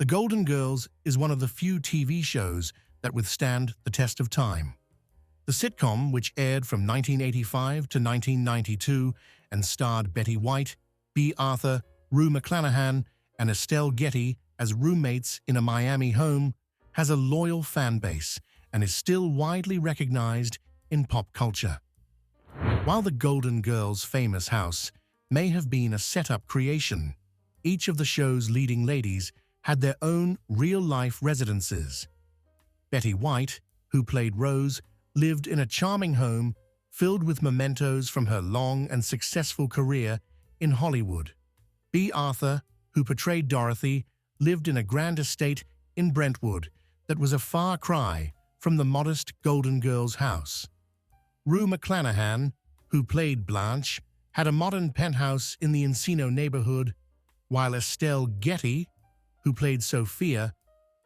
Golden Girls is one of the few TV shows that withstand the test of time. The sitcom, which aired from 1985 to 1992 and starred Betty White, Bea Arthur, Rue McClanahan, and Estelle Getty as roommates in a Miami home, has a loyal fan base and is still widely recognized in pop culture. While the Golden Girls' famous house may have been a set-up creation, each of the show's leading ladies had their own real-life residences. Betty White, who played Rose, lived in a charming home filled with mementos from her long and successful career in Hollywood. Bea Arthur, who portrayed Dorothy, lived in a grand estate in Brentwood that was a far cry from the modest Golden Girls' house. Rue McClanahan, who played Blanche, had a modern penthouse in the Encino neighborhood, while Estelle Getty, who played Sophia,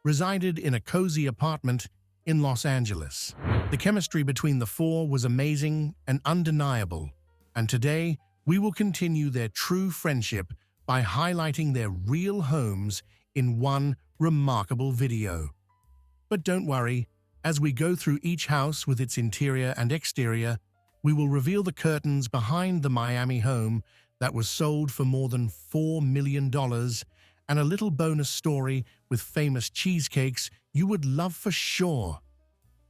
resided in a cozy apartment in Los Angeles. The chemistry between the four was amazing and undeniable, and today we will continue their true friendship by highlighting their real homes in one remarkable video. But don't worry, as we go through each house with its interior and exterior, we will reveal the curtains behind the Miami home that was sold for more than $4 million, and a little bonus story with famous cheesecakes you would love for sure.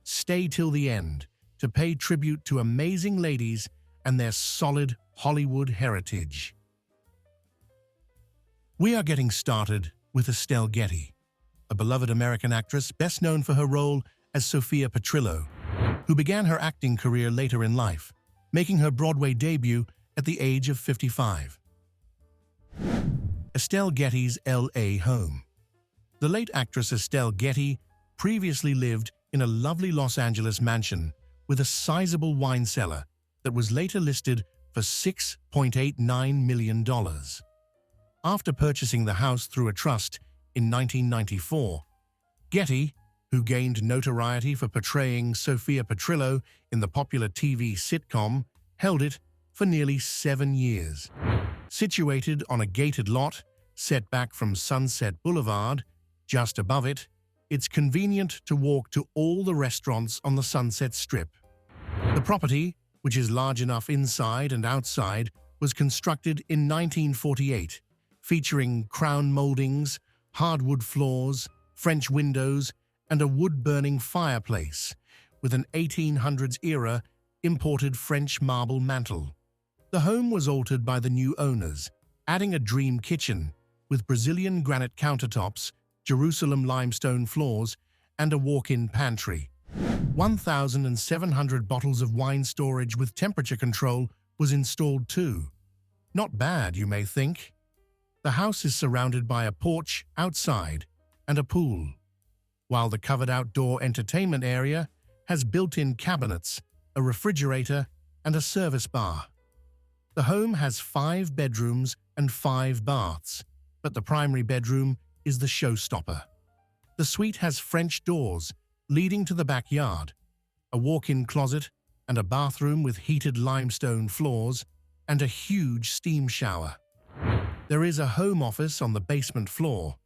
Stay till the end to pay tribute to amazing ladies and their solid Hollywood heritage. We are getting started with Estelle Getty, a beloved American actress best known for her role as Sophia Petrillo, who began her acting career later in life, making her Broadway debut at the age of 55. Estelle Getty's L.A. home. The late actress Estelle Getty previously lived in a lovely Los Angeles mansion with a sizable wine cellar that was later listed for $6.89 million. After purchasing the house through a trust in 1994, Getty, who gained notoriety for portraying Sophia Petrillo in the popular TV sitcom, held it for nearly 7 years. Situated on a gated lot set back from Sunset Boulevard, just above it, it's convenient to walk to all the restaurants on the Sunset Strip. The property, which is large enough inside and outside, was constructed in 1948, featuring crown moldings, hardwood floors, French windows, and a wood-burning fireplace, with an 1800s-era imported French marble mantel. The home was altered by the new owners, adding a dream kitchen with Brazilian granite countertops, Jerusalem limestone floors, and a walk-in pantry. 1,700 bottles of wine storage with temperature control was installed too. Not bad, you may think. The house is surrounded by a porch outside and a pool, while the covered outdoor entertainment area has built-in cabinets, a refrigerator, and a service bar. The home has 5 bedrooms and 5 baths, but the primary bedroom is the showstopper. The suite has French doors leading to the backyard, a walk-in closet, and a bathroom with heated limestone floors, and a huge steam shower. There is a home office on the basement floor,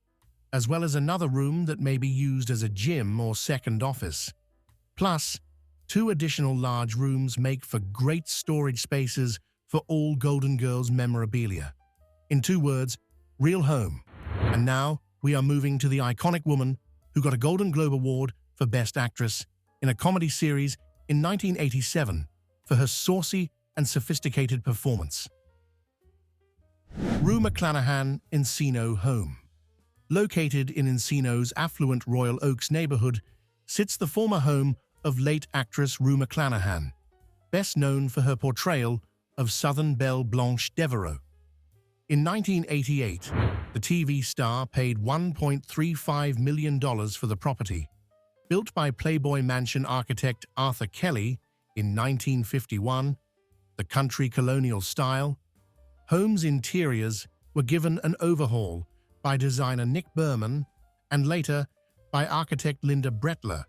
as well as another room that may be used as a gym or second office. Plus, 2 additional large rooms make for great storage spaces for all Golden Girls memorabilia. In 2 words, real home. And now, we are moving to the iconic woman who got a Golden Globe Award for Best Actress in a comedy series in 1987 for her saucy and sophisticated performance. Rue McClanahan Encino home. Located in Encino's affluent Royal Oaks neighborhood, sits the former home of late actress Rue McClanahan, best known for her portrayal of Southern belle Blanche Devereaux. In 1988, the TV star paid $1.35 million for the property. Built by Playboy Mansion architect Arthur Kelly in 1951, the country colonial style, home's interiors were given an overhaul by designer Nick Berman and later by architect Linda Brettler,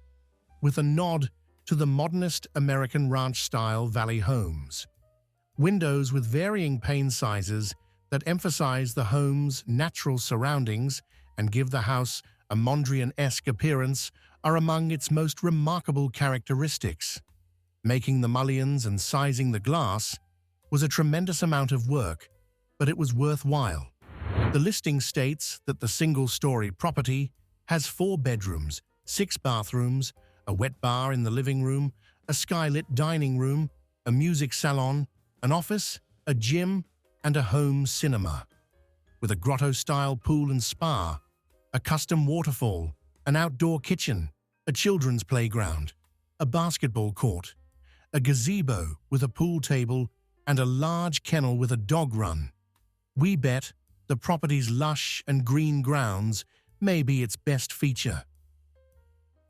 with a nod to the modernist American ranch-style valley homes. Windows with varying pane sizes that emphasize the home's natural surroundings and give the house a Mondrian-esque appearance are among its most remarkable characteristics. Making the mullions and sizing the glass was a tremendous amount of work, but it was worthwhile. The listing states that the single-story property has 4 bedrooms, 6 bathrooms, a wet bar in the living room, a skylit dining room, a music salon, an office, a gym, and a home cinema. With a grotto-style pool and spa, a custom waterfall, an outdoor kitchen, a children's playground, a basketball court, a gazebo with a pool table, and a large kennel with a dog run. We bet the property's lush and green grounds may be its best feature.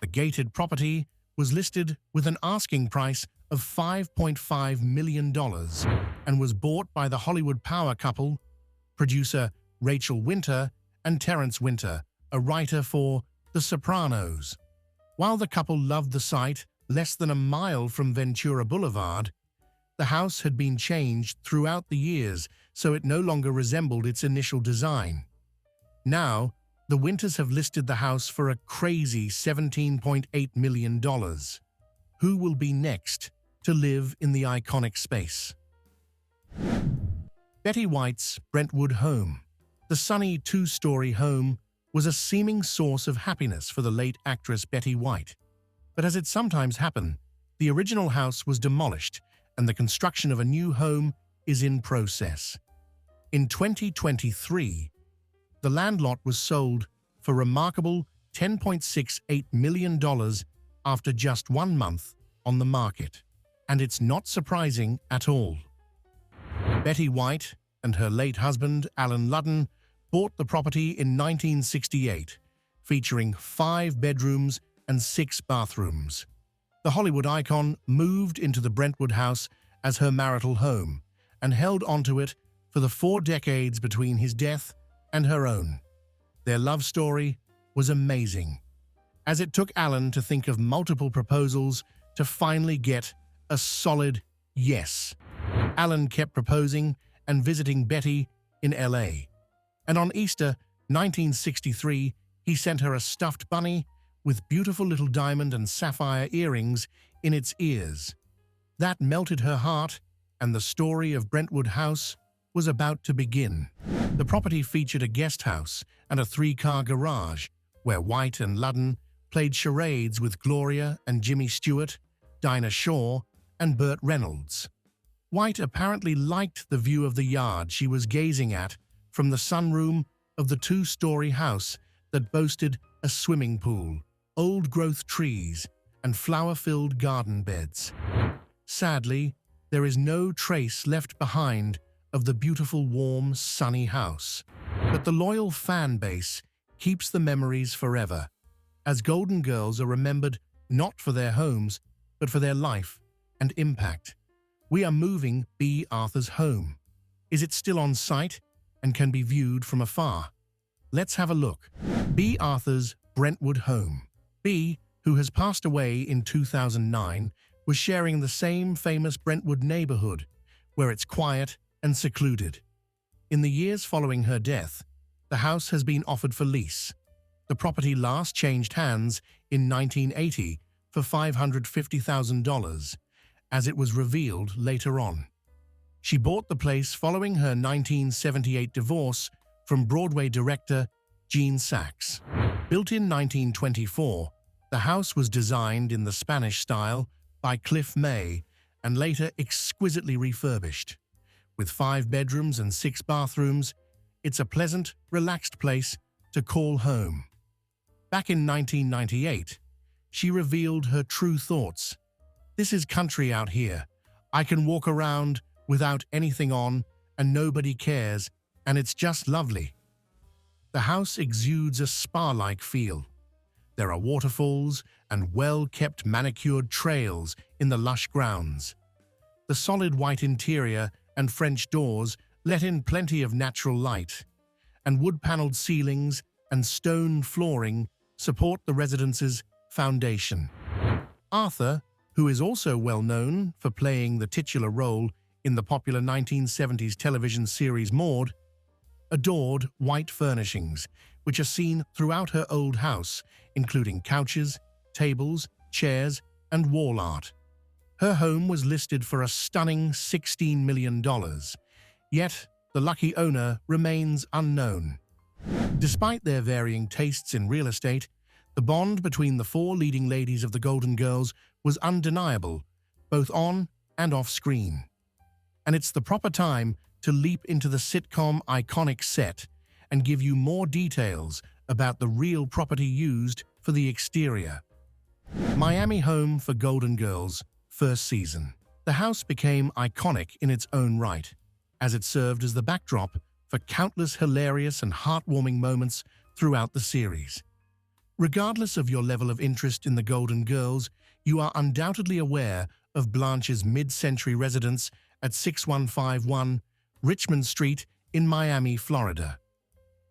The gated property was listed with an asking price of $5.5 million and was bought by the Hollywood power couple, producer Rachel Winter and Terrence Winter, a writer for The Sopranos. While the couple loved the site less than a mile from Ventura Boulevard, the house had been changed throughout the years so it no longer resembled its initial design. Now, the Winters have listed the house for a crazy $17.8 million. Who will be next to live in the iconic space? Betty White's Brentwood home. The sunny 2-story home was a seeming source of happiness for the late actress Betty White. But as it sometimes happened, the original house was demolished and the construction of a new home is in process. In 2023, the land lot was sold for remarkable $10.68 million after just 1 month on the market. And it's not surprising at all. Betty White and her late husband, Alan Ludden, bought the property in 1968, featuring 5 bedrooms and 6 bathrooms. The Hollywood icon moved into the Brentwood house as her marital home and held onto it for the 4 decades between his death and her own. Their love story was amazing, as it took Alan to think of multiple proposals to finally get a solid yes. Alan kept proposing and visiting Betty in LA. And on Easter 1963, he sent her a stuffed bunny with beautiful little diamond and sapphire earrings in its ears. That melted her heart, and the story of Brentwood House was about to begin. The property featured a guest house and a 3-car garage, where White and Ludden played charades with Gloria and Jimmy Stewart, Dinah Shore, and Burt Reynolds. White apparently liked the view of the yard she was gazing at from the sunroom of the 2-story house that boasted a swimming pool, old-growth trees, and flower-filled garden beds. Sadly, there is no trace left behind of the beautiful, warm, sunny house. But the loyal fan base keeps the memories forever, as Golden Girls are remembered not for their homes, but for their life and impact. We are moving Bea Arthur's home. Is it still on site and can be viewed from afar? Let's have a look. Bea Arthur's Brentwood home. Bea, who has passed away in 2009, was sharing the same famous Brentwood neighborhood, where it's quiet and secluded. In the years following her death, the house has been offered for lease. The property last changed hands in 1980 for $550,000, as it was revealed later on. She bought the place following her 1978 divorce from Broadway director Gene Saks. Built in 1924, the house was designed in the Spanish style by Cliff May and later exquisitely refurbished. With 5 bedrooms and 6 bathrooms, it's a pleasant, relaxed place to call home. Back in 1998, she revealed her true thoughts. "This is country out here. I can walk around without anything on and nobody cares, and it's just lovely." The house exudes a spa-like feel. There are waterfalls and well-kept manicured trails in the lush grounds. The solid white interior and French doors let in plenty of natural light, and wood-paneled ceilings and stone flooring support the residence's foundation. Arthur, who is also well known for playing the titular role in the popular 1970s television series Maude, adored white furnishings, which are seen throughout her old house, including couches, tables, chairs, and wall art. Her home was listed for a stunning $16 million, yet the lucky owner remains unknown. Despite their varying tastes in real estate, the bond between the four leading ladies of the Golden Girls was undeniable, both on and off screen. And it's the proper time to leap into the sitcom iconic set and give you more details about the real property used for the exterior. Miami home for Golden Girls, first season. The house became iconic in its own right, as it served as the backdrop for countless hilarious and heartwarming moments throughout the series. Regardless of your level of interest in the Golden Girls, you are undoubtedly aware of Blanche's mid-century residence at 6151 Richmond Street in Miami, Florida.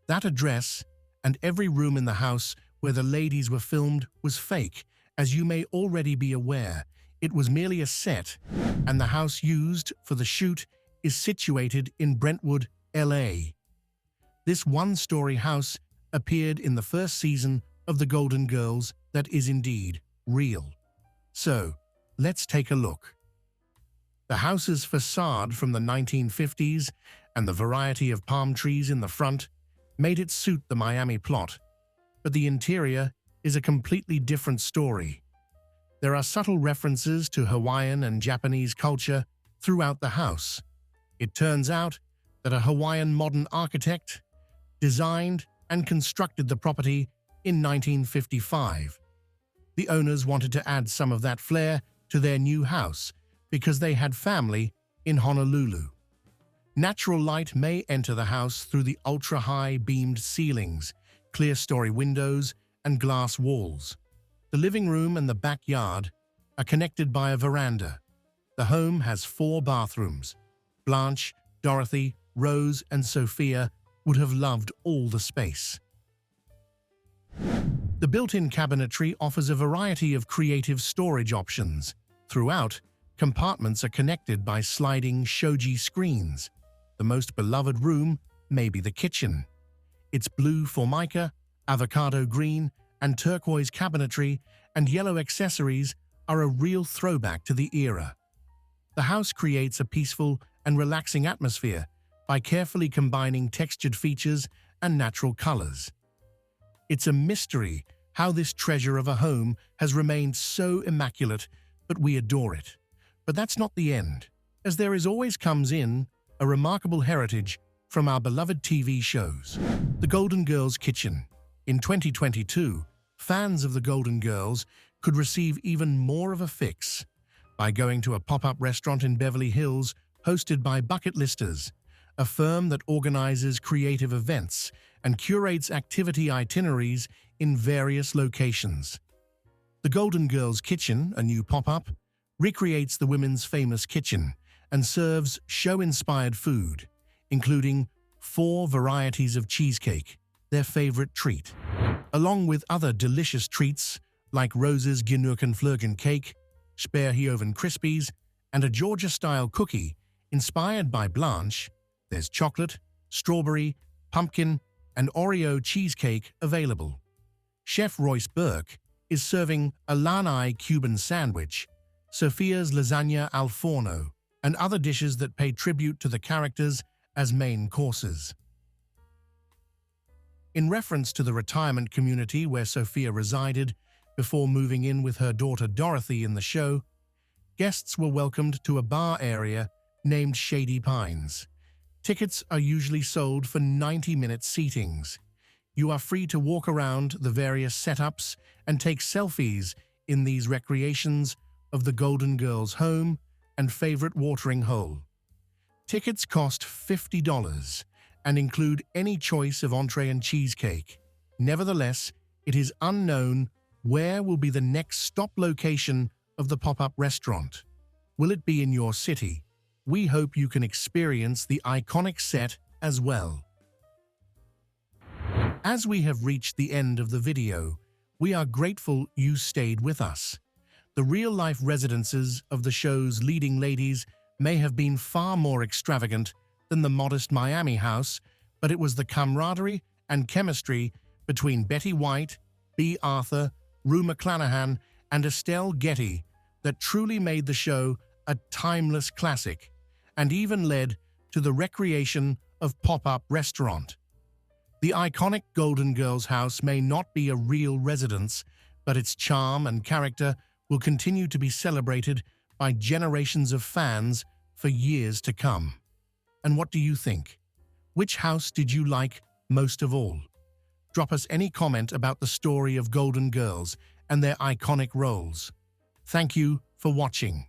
That address and every room in the house where the ladies were filmed was fake. As you may already be aware, it was merely a set, and the house used for the shoot is situated in Brentwood, LA. This one-story house appeared in the first season of The Golden Girls that is indeed real. So, let's take a look. The house's facade from the 1950s and the variety of palm trees in the front made it suit the Miami plot, but the interior is a completely different story. There are subtle references to Hawaiian and Japanese culture throughout the house. It turns out that a Hawaiian modern architect designed and constructed the property in 1955. The owners wanted to add some of that flair to their new house because they had family in Honolulu. Natural light may enter the house through the ultra-high beamed ceilings, clear-story windows, and glass walls. The living room and the backyard are connected by a veranda. The home has 4 bathrooms. Blanche, Dorothy, Rose, and Sophia would have loved all the space. The built-in cabinetry offers a variety of creative storage options. Throughout, compartments are connected by sliding shoji screens. The most beloved room may be the kitchen. Its blue formica, avocado green, and turquoise cabinetry and yellow accessories are a real throwback to the era. The house creates a peaceful and relaxing atmosphere by carefully combining textured features and natural colors. It's a mystery how this treasure of a home has remained so immaculate, but we adore it. But that's not the end, as there is always comes in a remarkable heritage from our beloved TV shows. The Golden Girls Kitchen. In 2022, fans of the Golden Girls could receive even more of a fix by going to a pop-up restaurant in Beverly Hills hosted by Bucket Listers, a firm that organizes creative events and curates activity itineraries in various locations. The Golden Girls Kitchen, a new pop-up, recreates the women's famous kitchen and serves show-inspired food, including 4 varieties of cheesecake, their favorite treat, along with other delicious treats like Rose's Gnurkenflurgen cake, Sperrhioven Krispies, and a Georgia-style cookie inspired by Blanche. There's chocolate, strawberry, pumpkin, and Oreo cheesecake available. Chef Royce Burke is serving a lanai Cuban sandwich, Sophia's lasagna al forno, and other dishes that pay tribute to the characters as main courses. In reference to the retirement community where Sophia resided before moving in with her daughter Dorothy in the show, guests were welcomed to a bar area named Shady Pines. Tickets are usually sold for 90-minute seatings. You are free to walk around the various setups and take selfies in these recreations of the Golden Girls' home and favorite watering hole. Tickets cost $50 and include any choice of entree and cheesecake. Nevertheless, it is unknown where will be the next stop location of the pop-up restaurant. Will it be in your city? We hope you can experience the iconic set as well. As we have reached the end of the video, we are grateful you stayed with us. The real-life residences of the show's leading ladies may have been far more extravagant than the modest Miami house, but it was the camaraderie and chemistry between Betty White, Bea Arthur, Rue McClanahan, and Estelle Getty that truly made the show a timeless classic and even led to the recreation of pop-up restaurant. The iconic Golden Girls house may not be a real residence, but its charm and character will continue to be celebrated by generations of fans for years to come. And what do you think? Which house did you like most of all? Drop us any comment about the story of Golden Girls and their iconic roles. Thank you for watching.